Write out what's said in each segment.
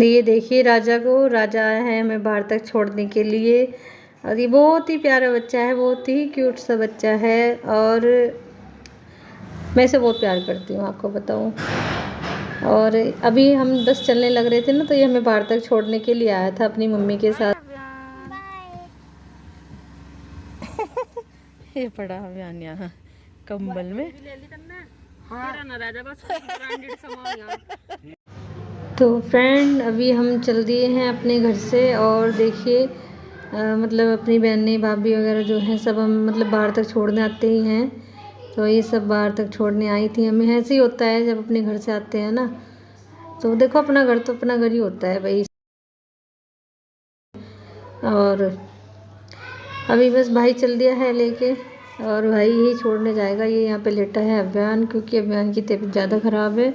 ये देखिए राजा को, राजा आया है हमें बाहर तक छोड़ने के लिए। और ये बहुत ही प्यारा बच्चा है, बहुत ही क्यूट सा बच्चा है और मैं इसे बहुत प्यार करती हूँ, आपको बताऊँ। और अभी हम बस चलने लग रहे थे ना, तो ये हमें बाहर तक छोड़ने के लिए आया था अपनी मम्मी के साथ। ये पड़ा हमें यहाँ कंबल में। तो फ्रेंड अभी हम चल दिए हैं अपने घर से। और देखिए मतलब अपनी बहनें भाभी वगैरह जो हैं सब हम मतलब बाहर तक छोड़ने आते ही हैं। तो ये सब बाहर तक छोड़ने आई थी। हमें ऐसे ही होता है जब अपने घर से आते हैं ना, तो देखो अपना घर तो अपना घर ही होता है भाई। और अभी बस भाई चल दिया है लेके, और भाई ही छोड़ने जाएगा। ये यहाँ पे लेटा है अभियान, क्योंकि अभियान की तबीयत ज़्यादा ख़राब है,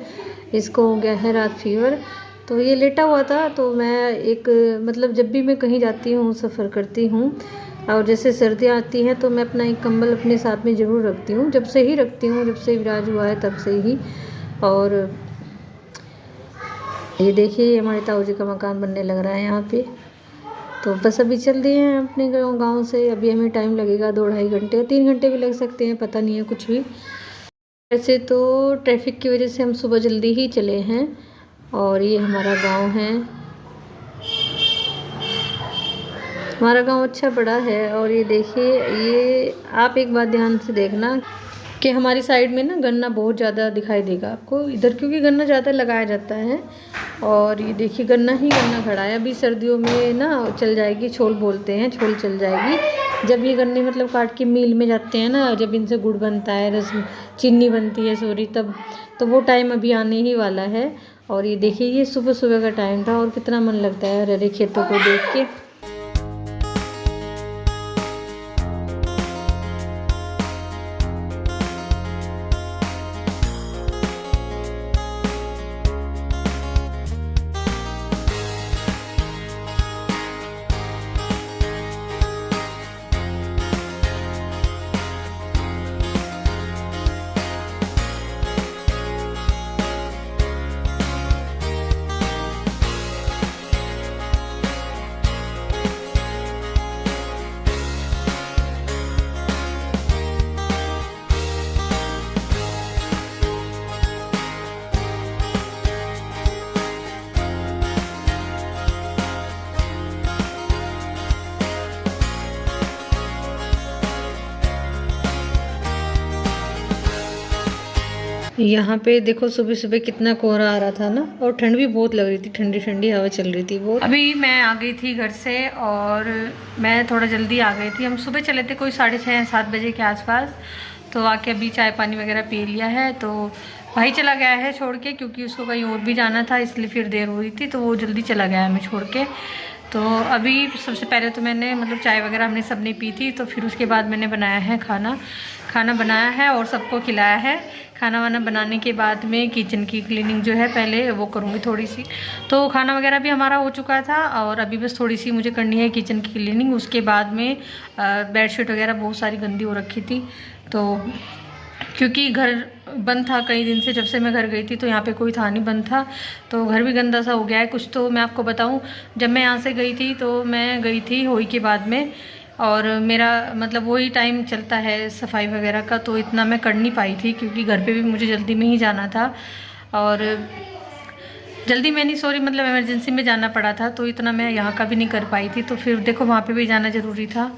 इसको हो गया है रात फीवर। तो ये लेटा हुआ था। तो मैं एक मतलब जब भी मैं कहीं जाती हूँ, सफ़र करती हूँ और जैसे सर्दियाँ आती हैं, तो मैं अपना एक कंबल अपने साथ में ज़रूर रखती हूँ। जब से ही रखती हूँ, जब से विराज हुआ है तब से ही। और ये देखिए हमारे ताऊ जी का मकान बनने लग रहा है यहाँ पे। तो बस अभी चल दिए हैं अपने गांव से। अभी हमें टाइम लगेगा 2-2.5 घंटे, 3 घंटे भी लग सकते हैं, पता नहीं है कुछ भी। वैसे तो ट्रैफिक की वजह से हम सुबह जल्दी ही चले हैं। और ये हमारा गांव है। हमारा गांव अच्छा बड़ा है। और ये देखिए, ये आप एक बात ध्यान से देखना कि हमारी साइड में ना गन्ना बहुत ज़्यादा दिखाई देगा आपको इधर, क्योंकि गन्ना ज़्यादा लगाया जाता है। और ये देखिए गन्ना ही गन्ना खड़ा है। अभी सर्दियों में ना चल जाएगी, छोल बोलते हैं, छोल चल जाएगी। जब ये गन्ने मतलब काट के मिल में जाते हैं ना, जब इनसे गुड़ बनता है, चीनी बनती है सॉरी, तब तो वो टाइम अभी आने ही वाला है। और ये देखिए ये सुबह सुबह का टाइम था और कितना मन लगता है हरे हरे खेतों को देख के। यहाँ पे देखो सुबह सुबह कितना कोहरा आ रहा था ना, और ठंड भी बहुत लग रही थी, ठंडी ठंडी हवा चल रही थी बहुत। अभी मैं आ गई थी घर से और मैं थोड़ा जल्दी आ गई थी। हम सुबह चले थे कोई 6:30-7 बजे के आसपास। तो आके अभी चाय पानी वगैरह पी लिया है। तो भाई चला गया है छोड़ के, क्योंकि उसको कहीं और भी जाना था, इसलिए फिर देर हो रही थी, तो वो जल्दी चला गया है हमें छोड़ के। तो अभी सबसे पहले तो मैंने मतलब चाय वगैरह हमने सबने पी थी। तो फिर उसके बाद मैंने बनाया है खाना बनाया है और सबको खिलाया है। खाना वाना बनाने के बाद में किचन की क्लीनिंग जो है पहले वो करूँगी थोड़ी सी। तो खाना वगैरह भी हमारा हो चुका था और अभी बस थोड़ी सी मुझे करनी है किचन की क्लीनिंग। उसके बाद में बेडशीट वगैरह बहुत सारी गंदी हो रखी थी। तो क्योंकि घर बंद था कई दिन से, जब से मैं घर गई थी तो यहाँ पे कोई था नहीं, बंद था, तो घर भी गंदा सा हो गया है कुछ। तो मैं आपको बताऊँ, जब मैं यहाँ से गई थी तो मैं गई थी होली के बाद में, और मेरा मतलब वही टाइम चलता है सफाई वगैरह का, तो इतना मैं कर नहीं पाई थी क्योंकि घर पे भी मुझे जल्दी में ही जाना था। और जल्दी में नहीं सॉरी मतलब इमरजेंसी में जाना पड़ा था, तो इतना मैं यहाँ का भी नहीं कर पाई थी। तो फिर देखो वहाँ पे भी जाना ज़रूरी था।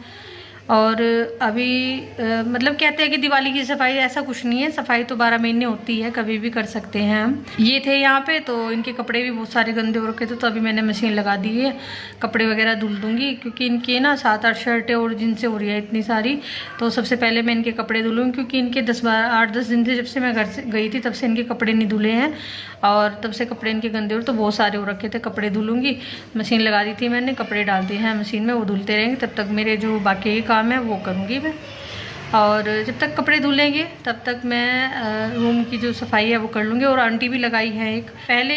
और अभी मतलब कहते हैं कि दिवाली की सफाई, ऐसा कुछ नहीं है, सफाई तो 12 महीने होती है, कभी भी कर सकते हैं हम। ये थे यहाँ पे, तो इनके कपड़े भी बहुत सारे गंदे हो रखे थे, तो अभी मैंने मशीन लगा दी है, कपड़े वगैरह धुल दूँगी, क्योंकि इनके ना 7-8 शर्टें और जिनसे हो रही है इतनी सारी। तो सबसे पहले मैं इनके कपड़े धुलूँगी, क्योंकि इनके 8-10 दिन से, जब से मैं घर से गई थी तब से इनके कपड़े नहीं धुले हैं, और तब से कपड़े इनके गंदे हो, तो बहुत सारे हो रखे थे, कपड़े धुलूँगी। मशीन लगा दी थी मैंने, कपड़े डाल दिए हैं मशीन में, वो धुलते रहेंगे, तब तक मेरे जो बाकी काम है वो करूँगी मैं। और जब तक कपड़े धुलेंगे तब तक मैं रूम की जो सफाई है वो कर लूँगी। और आंटी भी लगाई है एक, पहले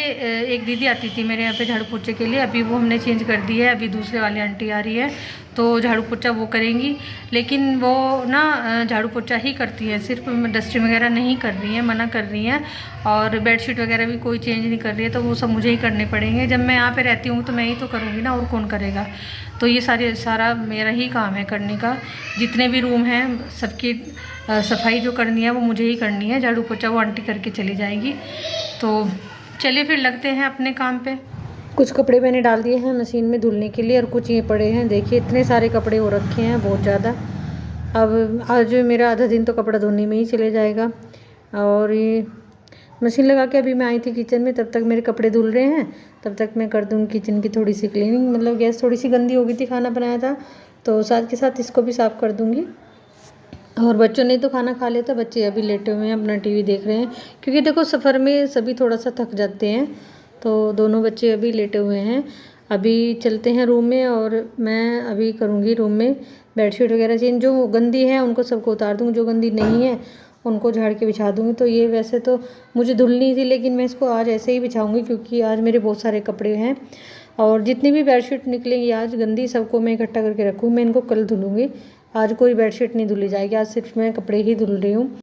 एक दीदी आती थी मेरे यहाँ पे झाड़ू पोछे के लिए, अभी वो हमने चेंज कर दी है, अभी दूसरे वाली आंटी आ रही है। तो झाड़ू पोछा वो करेंगी। लेकिन वो ना झाड़ू पोछा ही करती है, सिर्फ डस्टिंग वगैरह नहीं कर रही है, मना कर रही है। और बेडशीट वगैरह भी कोई चेंज नहीं कर रही है, तो वो सब मुझे ही करने पड़ेंगे। जब मैं यहाँ पे रहती हूँ तो मैं ही तो करूँगी ना, और कौन करेगा। तो ये सारा मेरा ही काम है करने का। जितने भी रूम हैं सबकी सफाई जो करनी है वो मुझे ही करनी है। झाड़ू पोछा वो आंटी करके चली जाएगी। तो चलिए फिर लगते हैं अपने काम पे। कुछ कपड़े मैंने डाल दिए हैं मशीन में धुलने के लिए, और कुछ ये पड़े हैं। देखिए इतने सारे कपड़े हो रखे हैं, बहुत ज़्यादा। अब आज मेरा आधा दिन तो कपड़ा धोने में ही चले जाएगा। और ये मशीन लगा के अभी मैं आई थी किचन में, तब तक मेरे कपड़े धुल रहे हैं। तब तक मैं कर दूँगी किचन की थोड़ी सी क्लीनिंग। मतलब गैस थोड़ी सी गंदी हो गई थी, खाना बनाया था, तो साथ के साथ इसको भी साफ़ कर दूँगी। और बच्चों ने तो खाना खा लिया था, बच्चे अभी लेटे हुए हैं, अपना टीवी देख रहे हैं। क्योंकि देखो सफ़र में सभी थोड़ा सा थक जाते हैं, तो दोनों बच्चे अभी लेटे हुए हैं। अभी चलते हैं रूम में, और मैं अभी करूँगी रूम में बेडशीट वगैरह चेंज। जो गंदी है उनको सबको उतार दूँगी, जो गंदी नहीं है उनको झाड़ के बिछा दूँगी। तो ये वैसे तो मुझे धुलनी थी, लेकिन मैं इसको आज ऐसे ही बिछाऊँगी, क्योंकि आज मेरे बहुत सारे कपड़े हैं। और जितनी भी बेडशीट निकलेंगी आज गंदी, सबको मैं इकट्ठा करके रखूँ। मैं इनको कल धुलूँगी, आज कोई बेडशीट नहीं धुली जाएगी। आज सिर्फ मैं कपड़े ही धुल रही हूँ।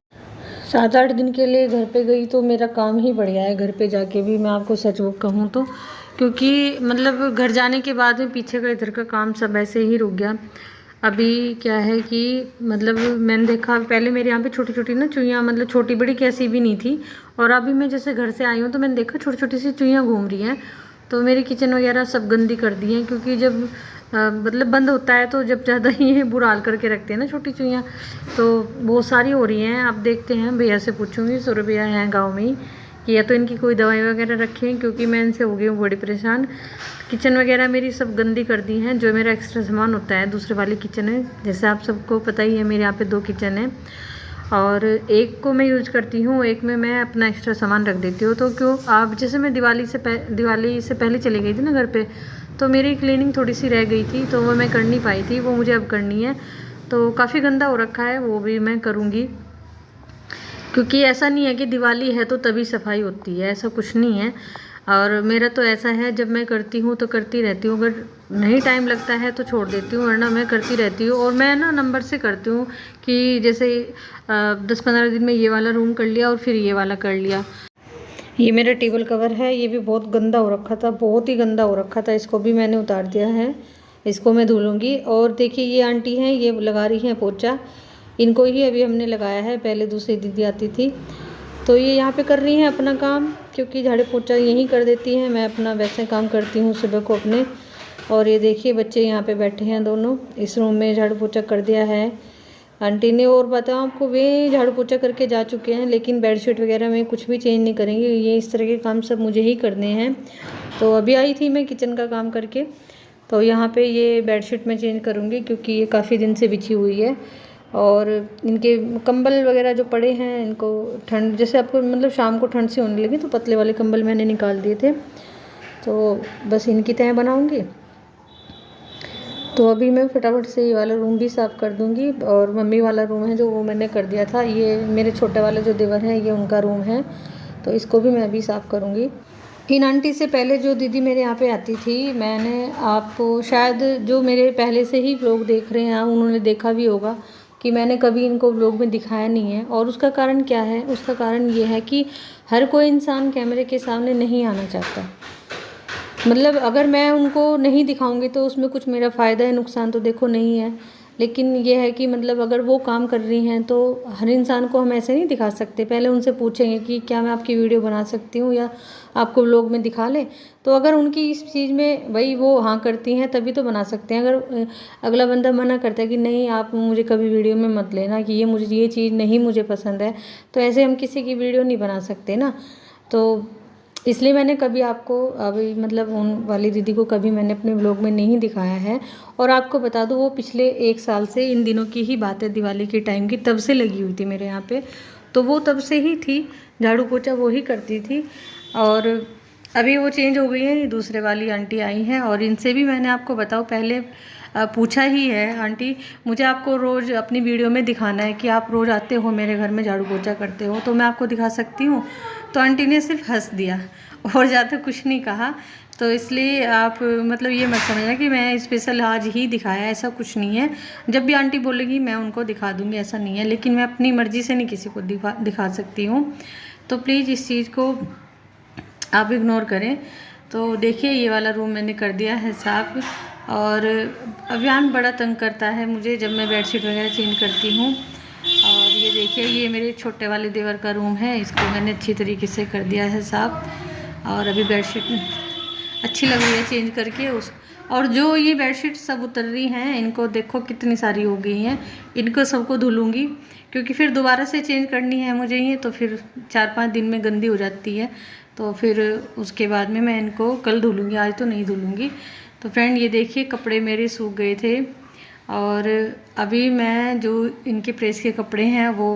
7-8 दिन के लिए घर पे गई तो मेरा काम ही बढ़ गया है घर पे जाके भी, मैं आपको सच वो कहूँ तो। क्योंकि मतलब घर जाने के बाद में पीछे का इधर का काम सब ऐसे ही रुक गया। अभी क्या है कि मतलब मैंने देखा पहले मेरे यहाँ पे छोटी छोटी ना चुईयाँ, मतलब छोटी बड़ी कैसी भी नहीं थी। और अभी मैं जैसे घर से आई हूँ तो मैंने देखा छोटी छोटी सी चुईयाँ घूम रही हैं। तो मेरी किचन वगैरह सब गंदी कर दी हैं, क्योंकि जब मतलब बंद होता है तो जब ज़्यादा ही बुरा हाल करके रखते हैं ना छोटी चुईयाँ, तो बहुत सारी हो रही हैं। अब देखते हैं, भैया से पूछूंगी, सूर्य भैया हैं गांव में ही, कि या तो इनकी कोई दवाई वगैरह रखें, क्योंकि मैं इनसे हो गई हूँ बड़ी परेशान। किचन वगैरह मेरी सब गंदी कर दी हैं। जो मेरा एक्स्ट्रा सामान होता है दूसरे वाली किचन है, जैसे आप सबको पता ही है मेरे यहाँ पे 2 किचन है, और एक को मैं यूज करती हूँ, एक में मैं अपना एक्स्ट्रा सामान रख देती हूँ। तो क्यों आप जैसे मैं दिवाली से पहले चली गई थी ना घर पे, तो मेरी क्लीनिंग थोड़ी सी रह गई थी, तो वो मैं कर नहीं पाई थी, वो मुझे अब करनी है। तो काफ़ी गंदा हो रखा है, वो भी मैं करूँगी। क्योंकि ऐसा नहीं है कि दिवाली है तो तभी सफाई होती है, ऐसा कुछ नहीं है। और मेरा तो ऐसा है, जब मैं करती हूँ तो करती रहती हूँ, अगर नहीं टाइम लगता है तो छोड़ देती हूँ, वरना मैं करती रहती हूँ। और मैं ना नंबर से करती हूँ, कि जैसे 10-15 दिन में ये वाला रूम कर लिया और फिर ये वाला कर लिया। ये मेरा टेबल कवर है, ये भी बहुत गंदा हो रखा था, बहुत ही गंदा हो रखा था। इसको भी मैंने उतार दिया है, इसको मैं धुलूँगी। और देखिए ये आंटी हैं, ये लगा रही हैं पोछा, इनको ही अभी हमने लगाया है, पहले दूसरी दीदी आती थी। तो ये यहाँ पे कर रही हैं अपना काम, क्योंकि झाड़ू पोछा यहीं कर देती हैं, मैं अपना वैसे काम करती हूँ सुबह को अपने। और ये देखिए बच्चे यहाँ पे बैठे हैं दोनों, इस रूम में झाड़ू पोछा कर दिया है आंटी ने। और बताओ आपको, वे झाड़ू पोछा करके जा चुके हैं, लेकिन बेडशीट वगैरह में कुछ भी चेंज नहीं करेंगे, ये इस तरह के काम सब मुझे ही करने हैं। तो अभी आई थी मैं किचन का काम करके, तो यहाँ पे ये बेडशीट मैं चेंज करूँगी, क्योंकि ये काफ़ी दिन से बिछी हुई है। और इनके कंबल वगैरह जो पड़े हैं, इनको ठंड जैसे आपको मतलब शाम को ठंड से होने लगी, तो पतले वाले कंबल मैंने निकाल दिए थे, तो बस इनकी तह बनाऊँगी। तो अभी मैं फटाफट से ये वाला रूम भी साफ़ कर दूंगी। और मम्मी वाला रूम है जो, वो मैंने कर दिया था। ये मेरे छोटे वाले जो देवर हैं, ये उनका रूम है, तो इसको भी मैं अभी साफ़ करूंगी। इन आंटी से पहले जो दीदी मेरे यहाँ पे आती थी, मैंने आपको शायद जो मेरे पहले से ही व्लॉग देख रहे हैं उन्होंने देखा भी होगा कि मैंने कभी इनको व्लॉग में दिखाया नहीं है। और उसका कारण क्या है? उसका कारण ये है कि हर कोई इंसान कैमरे के सामने नहीं आना चाहता। मतलब अगर मैं उनको नहीं दिखाऊंगी तो उसमें कुछ मेरा फ़ायदा है, नुकसान तो देखो नहीं है। लेकिन ये है कि मतलब अगर वो काम कर रही हैं तो हर इंसान को हम ऐसे नहीं दिखा सकते। पहले उनसे पूछेंगे कि क्या मैं आपकी वीडियो बना सकती हूँ या आपको व्लॉग में दिखा लें। तो अगर उनकी इस चीज़ में भाई वो हाँ करती हैं तभी तो बना सकते हैं। अगर अगला बंदा मना करता है कि नहीं आप मुझे कभी वीडियो में मत लेना, कि ये चीज़ नहीं मुझे पसंद है, तो ऐसे हम किसी की वीडियो नहीं बना सकते ना। तो इसलिए मैंने कभी आपको अभी मतलब उन वाली दीदी को कभी मैंने अपने व्लॉग में नहीं दिखाया है। और आपको बता दूँ, वो पिछले 1 साल से, इन दिनों की ही बात है, दिवाली के टाइम की, तब से लगी हुई थी मेरे यहाँ पे। तो वो तब से ही थी, झाड़ू पोछा वो ही करती थी। और अभी वो चेंज हो गई है, दूसरे वाली आंटी आई हैं। और इनसे भी मैंने आपको बताऊँ पहले पूछा ही है, आंटी मुझे आपको रोज़ अपनी वीडियो में दिखाना है कि आप रोज़ आते हो मेरे घर में झाड़ू पोछा करते हो, तो मैं आपको दिखा सकती हूँ। तो आंटी ने सिर्फ हंस दिया और ज़्यादा कुछ नहीं कहा। तो इसलिए आप मतलब ये मत समझना कि मैं स्पेशल आज ही दिखाया, ऐसा कुछ नहीं है। जब भी आंटी बोलेगी मैं उनको दिखा दूँगी, ऐसा नहीं है। लेकिन मैं अपनी मर्ज़ी से नहीं किसी को दिखा सकती हूँ, तो प्लीज़ इस चीज़ को आप इग्नोर करें। तो देखिए ये वाला रूम मैंने कर दिया है साफ़। और अभियान बड़ा तंग करता है मुझे जब मैं बेडशीट वगैरह चेंज करती हूँ। और ये देखिए ये मेरे छोटे वाले देवर का रूम है, इसको मैंने अच्छी तरीके से कर दिया है साफ़। और अभी बेडशीट अच्छी लग रही है चेंज करके और जो ये बेडशीट सब उतर रही हैं, इनको देखो कितनी सारी हो गई हैं। इनको सबको धुलूँगी क्योंकि फिर दोबारा से चेंज करनी है मुझे ये, तो फिर 4-5 दिन में गंदी हो जाती है। तो फिर उसके बाद में मैं इनको कल धुलूँगी, आज तो नहीं धुलूँगी। तो फ्रेंड ये देखिए कपड़े मेरे सूख गए थे और अभी मैं जो इनके प्रेस के कपड़े हैं वो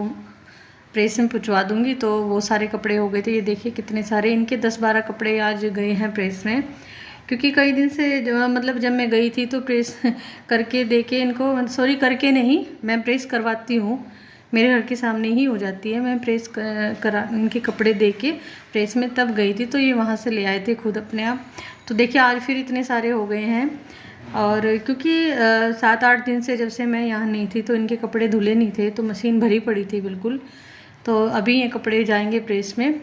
प्रेस में पुचवा दूँगी। तो वो सारे कपड़े हो गए थे, ये देखिए कितने सारे इनके 10-12 कपड़े आज गए हैं प्रेस में। क्योंकि कई दिन से मतलब जब मैं गई थी तो प्रेस करके दे के इनको, सॉरी करके नहीं, मैं प्रेस करवाती हूँ, मेरे घर के सामने ही हो जाती है। मैं प्रेस करा इनके कपड़े दे के प्रेस में तब गई थी, तो ये वहाँ से ले आए थे खुद अपने आप। तो देखिए आज फिर इतने सारे हो गए हैं। और क्योंकि 7-8 दिन से जब से मैं यहाँ नहीं थी तो इनके कपड़े धुले नहीं थे, तो मशीन भरी पड़ी थी बिल्कुल। तो अभी ये कपड़े जाएंगे प्रेस में।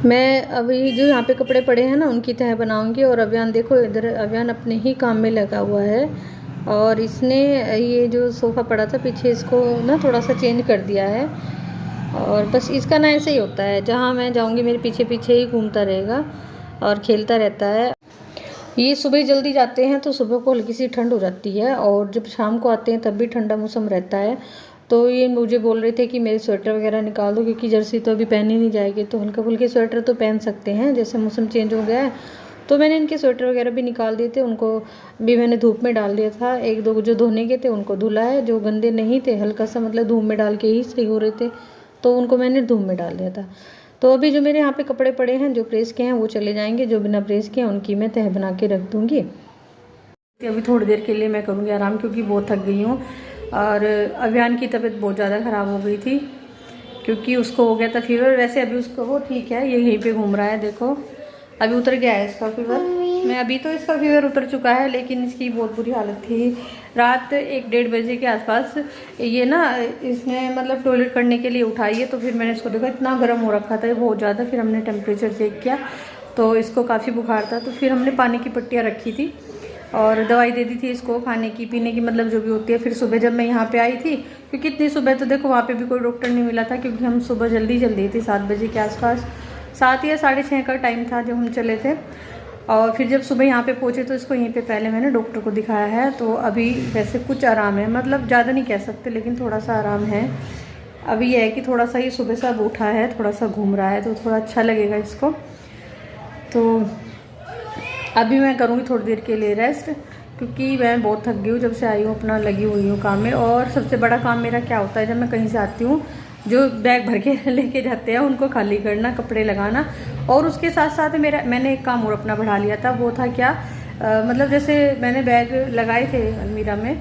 मैं अभी जो यहाँ पे कपड़े पड़े हैं ना उनकी तह बनाऊंगी। और अभियान देखो इधर, अभियान अपने ही काम में लगा हुआ है और इसने ये जो सोफ़ा पड़ा था पीछे इसको ना थोड़ा सा चेंज कर दिया है। और बस इसका ना ऐसे ही होता है, जहाँ मैं जाऊँगी मेरे पीछे पीछे ही घूमता रहेगा और खेलता रहता है। ये सुबह जल्दी जाते हैं तो सुबह को हल्की सी ठंड हो जाती है और जब शाम को आते हैं तब भी ठंडा मौसम रहता है। तो ये मुझे बोल रहे थे कि मेरे स्वेटर वगैरह निकाल दो, क्योंकि जर्सी तो अभी पहनी नहीं जाएगी, तो हल्का फुल्के स्वेटर तो पहन सकते हैं, जैसे मौसम चेंज हो गया है। तो मैंने इनके स्वेटर वगैरह भी निकाल दिए थे, उनको भी मैंने धूप में डाल दिया था। 1-2 जो धोने के थे उनको धुला है, जो गंदे नहीं थे हल्का सा मतलब धूप में डाल के ही सही हो रहे थे, तो उनको मैंने धूप में डाल दिया था। तो अभी जो मेरे यहाँ पे कपड़े पड़े हैं जो प्रेस के हैं वो चले जाएंगे, जो बिना प्रेस के हैं उनकी मैं तह बना के रख दूँगी। अभी थोड़ी देर के लिए मैं करूँगी आराम, क्योंकि बहुत थक गई हूँ। और अभियान की तबीयत बहुत ज़्यादा ख़राब हो गई थी क्योंकि उसको हो गया था फीवर। वैसे अभी उसको वो ठीक है, ये यहीं पे घूम रहा है, देखो अभी उतर गया है इसका फीवर। मैं अभी तो इसका फीवर उतर चुका है, लेकिन इसकी बहुत बुरी हालत थी। रात 1-1:30 बजे के आसपास ये ना इसने मतलब टॉयलेट करने के लिए उठाई है, तो फिर मैंने इसको देखा इतना गर्म हो रखा था बहुत ज़्यादा। फिर हमने टेम्परेचर चेक किया तो इसको काफ़ी बुखार था, तो फिर हमने पानी की पट्टियाँ रखी थी और दवाई दे दी थी इसको खाने की पीने की, मतलब जो भी होती है। फिर सुबह जब मैं यहाँ पे आई थी, क्योंकि इतनी सुबह तो देखो वहाँ पे भी कोई डॉक्टर नहीं मिला था, क्योंकि हम सुबह जल्दी चल दिए थे 7 बजे के आसपास, 7 या 6:30 का टाइम था जब हम चले थे। और फिर जब सुबह यहाँ पे पहुँचे तो इसको यहीं पे पहले मैंने डॉक्टर को दिखाया है। तो अभी वैसे कुछ आराम है, मतलब ज़्यादा नहीं कह सकते लेकिन थोड़ा सा आराम है। अभी यह है कि थोड़ा सा ये सुबह से अब उठा है, थोड़ा सा घूम रहा है, तो थोड़ा अच्छा लगेगा इसको। तो अभी मैं करूँगी थोड़ी देर के लिए रेस्ट, क्योंकि मैं बहुत थक गई हूँ जब से आई हूँ, अपना लगी हुई हूँ काम में। और सबसे बड़ा काम मेरा क्या होता है, जब मैं कहीं से आती हूँ जो बैग भर के लेके जाते हैं उनको खाली करना, कपड़े लगाना। और उसके साथ साथ मैंने एक काम और अपना बढ़ा लिया था, वो था क्या मतलब जैसे मैंने बैग लगाए थे अलमीरा में,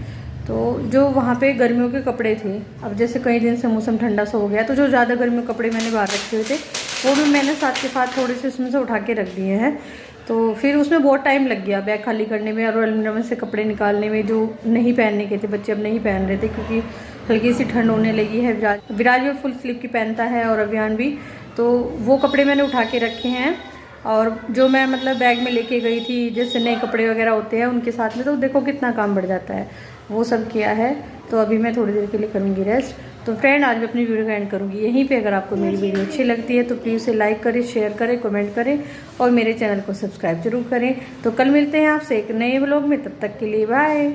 तो जो वहाँ पे गर्मियों के कपड़े थे, अब जैसे कई दिन से मौसम ठंडा सा हो गया तो जो ज़्यादा गर्मियों के कपड़े मैंने बाहर रखे हुए थे वो भी मैंने साथ के साथ थोड़े से उसमें से उठा के रख दिए हैं। तो फिर उसमें बहुत टाइम लग गया बैग खाली करने में और अलमीरा में से कपड़े निकालने में, जो नहीं पहनने के थे, बच्चे अब नहीं पहन रहे थे क्योंकि हल्की सी ठंड होने लगी है। विराज भी फुल स्लीव की पहनता है और अभियान भी, तो वो कपड़े मैंने उठा के रखे हैं। और जो मैं मतलब बैग में लेके गई थी जैसे नए कपड़े वगैरह होते हैं उनके साथ में, तो देखो कितना काम बढ़ जाता है, वो सब किया है। तो अभी मैं थोड़ी देर के लिए करूँगी रेस्ट। तो फ्रेंड आज मैं अपनी वीडियो का एंड करूँगी यहीं पे। अगर आपको मेरी वीडियो अच्छी लगती है तो प्लीज़ उसे लाइक करें, शेयर करें, कमेंट करें और मेरे चैनल को सब्सक्राइब जरूर करें। तो कल मिलते हैं आपसे एक नए व्लॉग में, तब तक के लिए बाय।